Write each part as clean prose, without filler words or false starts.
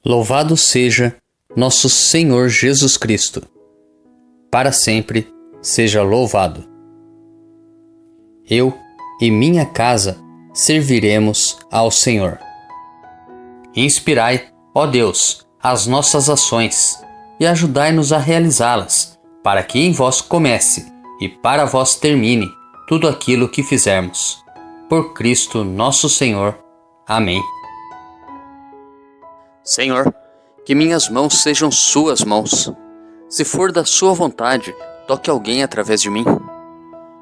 Louvado seja nosso Senhor Jesus Cristo. Para sempre seja louvado. Eu e minha casa serviremos ao Senhor. Inspirai, ó Deus, as nossas ações e ajudai-nos a realizá-las, para que em vós comece e para vós termine tudo aquilo que fizermos. Por Cristo nosso Senhor. Amém. Senhor, que minhas mãos sejam suas mãos. Se for da sua vontade, toque alguém através de mim.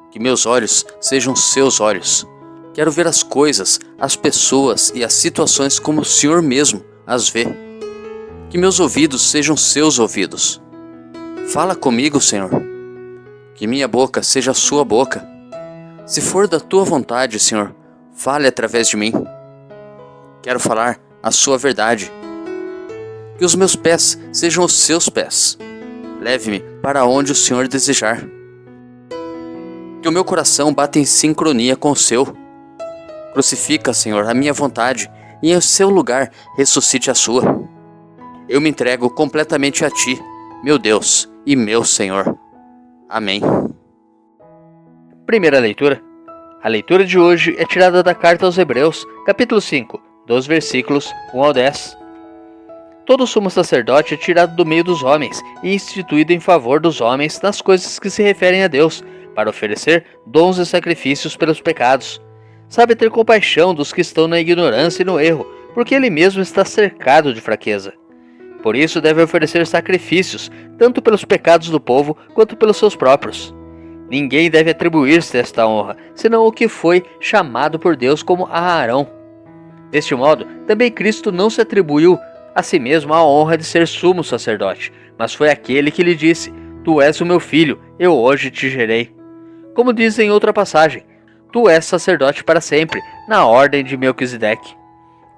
Que meus olhos sejam seus olhos. Quero ver as coisas, as pessoas e as situações como o Senhor mesmo as vê. Que meus ouvidos sejam seus ouvidos. Fala comigo, Senhor. Que minha boca seja a sua boca. Se for da tua vontade, Senhor, fale através de mim. Quero falar a sua verdade. Que os meus pés sejam os seus pés. Leve-me para onde o Senhor desejar. Que o meu coração bata em sincronia com o seu. Crucifica, Senhor, a minha vontade e em seu lugar ressuscite a sua. Eu me entrego completamente a Ti, meu Deus e meu Senhor. Amém. Primeira leitura. A leitura de hoje é tirada da carta aos Hebreus, capítulo 5, dos versículos 1 ao 10. Todo sumo sacerdote é tirado do meio dos homens e instituído em favor dos homens nas coisas que se referem a Deus, para oferecer dons e sacrifícios pelos pecados. Sabe ter compaixão dos que estão na ignorância e no erro, porque ele mesmo está cercado de fraqueza. Por isso deve oferecer sacrifícios, tanto pelos pecados do povo quanto pelos seus próprios. Ninguém deve atribuir-se esta honra, senão o que foi chamado por Deus como a Arão. Deste modo, também Cristo não se atribuiu a si mesmo a honra de ser sumo sacerdote, mas foi aquele que lhe disse: Tu és o meu filho, eu hoje te gerei. Como diz em outra passagem, tu és sacerdote para sempre, na ordem de Melquisedeque.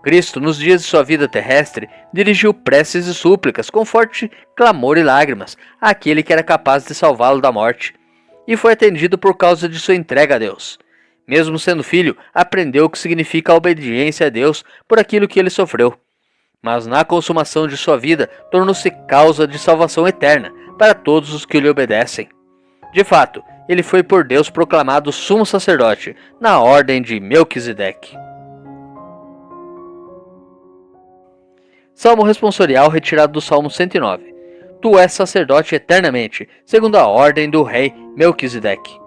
Cristo, nos dias de sua vida terrestre, dirigiu preces e súplicas com forte clamor e lágrimas àquele que era capaz de salvá-lo da morte, e foi atendido por causa de sua entrega a Deus. Mesmo sendo filho, aprendeu o que significa a obediência a Deus por aquilo que ele sofreu. Mas na consumação de sua vida, tornou-se causa de salvação eterna para todos os que lhe obedecem. De fato, ele foi por Deus proclamado sumo sacerdote, na ordem de Melquisedeque. Salmo responsorial retirado do Salmo 109. Tu és sacerdote eternamente, segundo a ordem do rei Melquisedeque.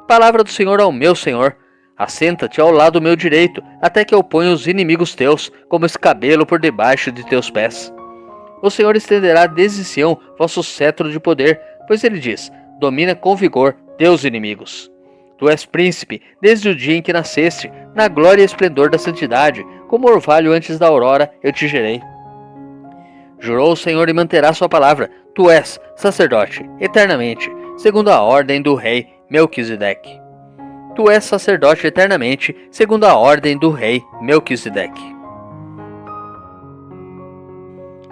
Palavra do Senhor ao meu Senhor: assenta-te ao lado meu direito, até que eu ponha os inimigos teus, como escabelo por debaixo de teus pés. O Senhor estenderá desde Sião vosso cetro de poder, pois ele diz: domina com vigor teus inimigos. Tu és príncipe desde o dia em que nasceste, na glória e esplendor da santidade, como orvalho antes da aurora eu te gerei. Jurou o Senhor e manterá sua palavra: tu és sacerdote eternamente, segundo a ordem do rei Melquisedeque. Tu és sacerdote eternamente, segundo a ordem do rei Melquisedeque.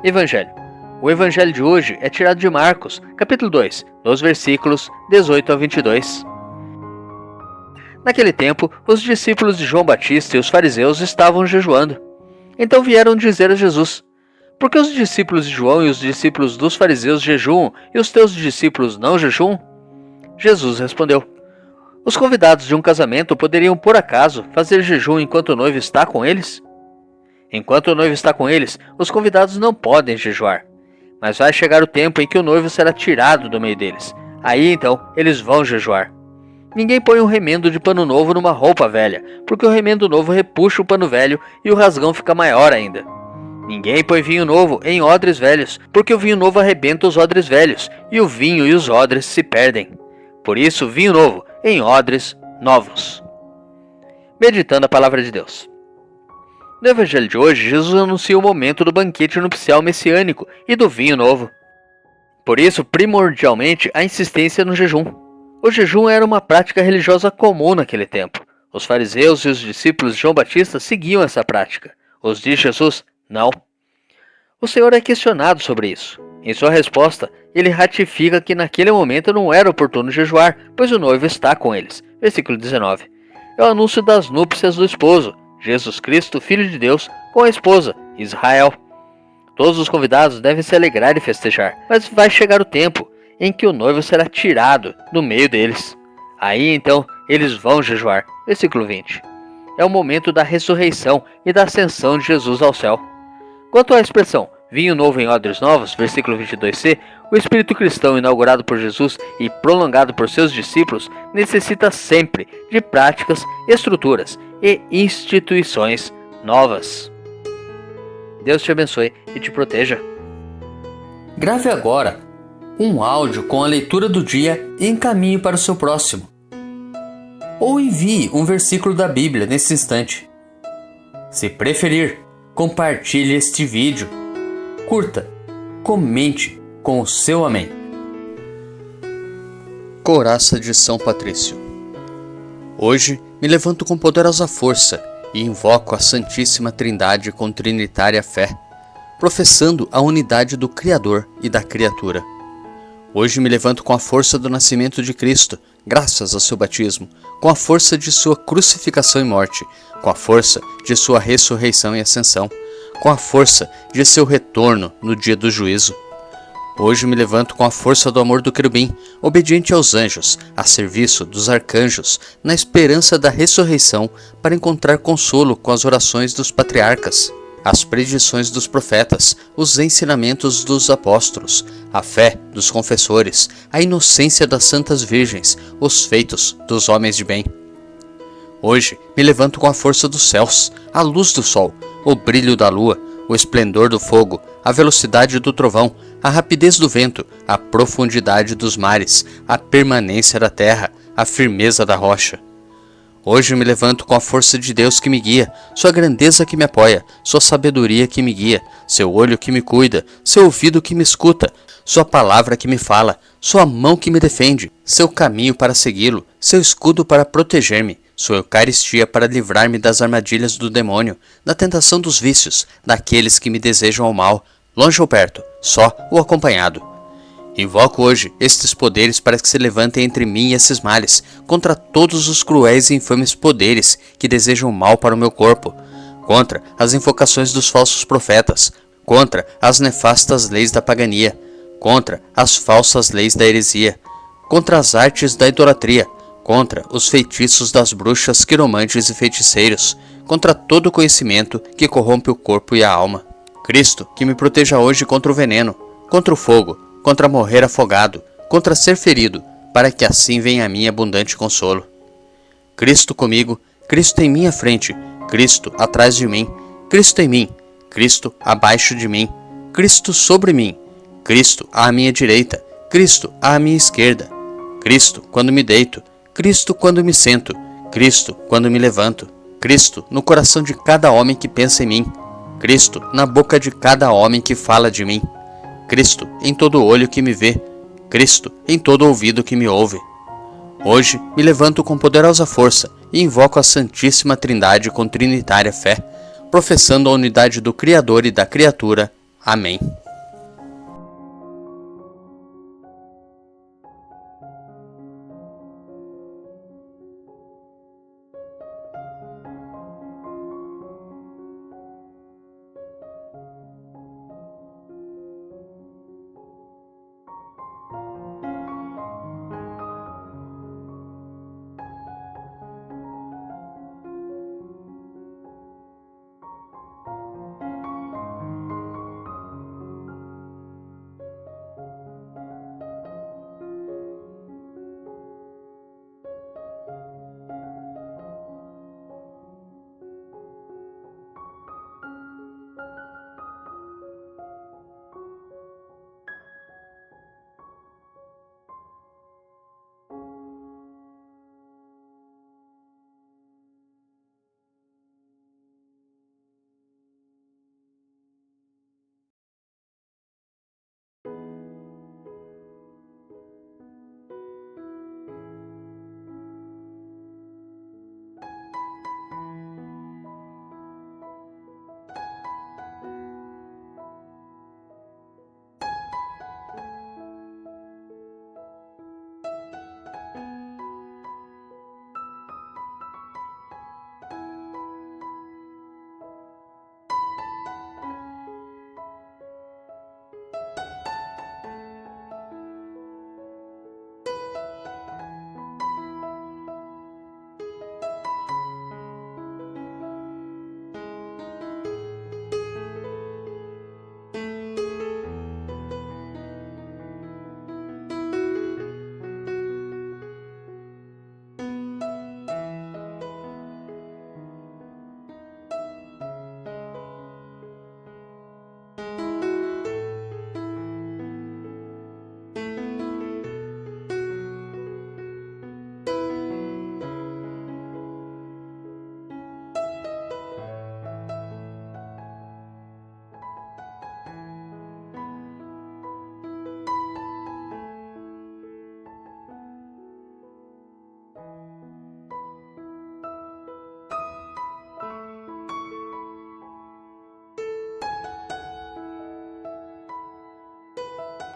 Evangelho. O evangelho de hoje é tirado de Marcos, capítulo 2, dos versículos 18 a 22. Naquele tempo, os discípulos de João Batista e os fariseus estavam jejuando. Então vieram dizer a Jesus: por que os discípulos de João e os discípulos dos fariseus jejuam e os teus discípulos não jejuam? Jesus respondeu: os convidados de um casamento poderiam, por acaso, fazer jejum enquanto o noivo está com eles? Enquanto o noivo está com eles, os convidados não podem jejuar. Mas vai chegar o tempo em que o noivo será tirado do meio deles. Aí então eles vão jejuar. Ninguém põe um remendo de pano novo numa roupa velha, porque o remendo novo repuxa o pano velho e o rasgão fica maior ainda. Ninguém põe vinho novo em odres velhos, porque o vinho novo arrebenta os odres velhos, e o vinho e os odres se perdem. Por isso, vinho novo em odres novos. Meditando a palavra de Deus. No evangelho de hoje, Jesus anuncia o momento do banquete nupcial messiânico e do vinho novo. Por isso, primordialmente, a insistência no jejum. O jejum era uma prática religiosa comum naquele tempo. Os fariseus e os discípulos de João Batista seguiam essa prática. Os de Jesus, não. O Senhor é questionado sobre isso. Em sua resposta, ele ratifica que naquele momento não era oportuno jejuar, pois o noivo está com eles. Versículo 19. É o anúncio das núpcias do esposo, Jesus Cristo, Filho de Deus, com a esposa, Israel. Todos os convidados devem se alegrar e festejar, mas vai chegar o tempo em que o noivo será tirado do meio deles. Aí então eles vão jejuar. Versículo 20. É o momento da ressurreição e da ascensão de Jesus ao céu. Quanto à expressão vinho novo em odres novos, versículo 22c, o espírito cristão inaugurado por Jesus e prolongado por seus discípulos necessita sempre de práticas, estruturas e instituições novas. Deus te abençoe e te proteja. Grave agora um áudio com a leitura do dia e encaminhe para o seu próximo. Ou envie um versículo da Bíblia nesse instante. Se preferir, compartilhe este vídeo. Curta, comente com o seu amém. Couraça de São Patrício. Hoje me levanto com poderosa força e invoco a Santíssima Trindade com trinitária fé, professando a unidade do Criador e da criatura. Hoje me levanto com a força do nascimento de Cristo, graças ao seu batismo, com a força de sua crucificação e morte, com a força de sua ressurreição e ascensão, com a força de seu retorno no dia do juízo. Hoje me levanto com a força do amor do querubim, obediente aos anjos, a serviço dos arcanjos, na esperança da ressurreição, para encontrar consolo com as orações dos patriarcas, as predições dos profetas, os ensinamentos dos apóstolos, a fé dos confessores, a inocência das santas virgens, os feitos dos homens de bem. Hoje me levanto com a força dos céus, a luz do sol, o brilho da lua, o esplendor do fogo, a velocidade do trovão, a rapidez do vento, a profundidade dos mares, a permanência da terra, a firmeza da rocha. Hoje me levanto com a força de Deus que me guia, sua grandeza que me apoia, sua sabedoria que me guia, seu olho que me cuida, seu ouvido que me escuta, sua palavra que me fala, sua mão que me defende, seu caminho para segui-lo, seu escudo para proteger-me, sua Eucaristia para livrar-me das armadilhas do demônio, da tentação dos vícios, daqueles que me desejam o mal, longe ou perto, só ou acompanhado. Invoco hoje estes poderes para que se levantem entre mim e esses males, contra todos os cruéis e infames poderes que desejam o mal para o meu corpo, contra as invocações dos falsos profetas, contra as nefastas leis da pagania, contra as falsas leis da heresia, contra as artes da idolatria, contra os feitiços das bruxas, quiromantes e feiticeiros, contra todo o conhecimento que corrompe o corpo e a alma. Cristo, que me proteja hoje contra o veneno, contra o fogo, contra morrer afogado, contra ser ferido, para que assim venha a mim abundante consolo. Cristo comigo, Cristo em minha frente, Cristo atrás de mim, Cristo em mim, Cristo abaixo de mim, Cristo sobre mim, Cristo à minha direita, Cristo à minha esquerda, Cristo quando me deito, Cristo quando me sento, Cristo quando me levanto, Cristo no coração de cada homem que pensa em mim, Cristo na boca de cada homem que fala de mim, Cristo em todo olho que me vê, Cristo em todo ouvido que me ouve. Hoje me levanto com poderosa força e invoco a Santíssima Trindade com trinitária fé, professando a unidade do Criador e da criatura. Amém.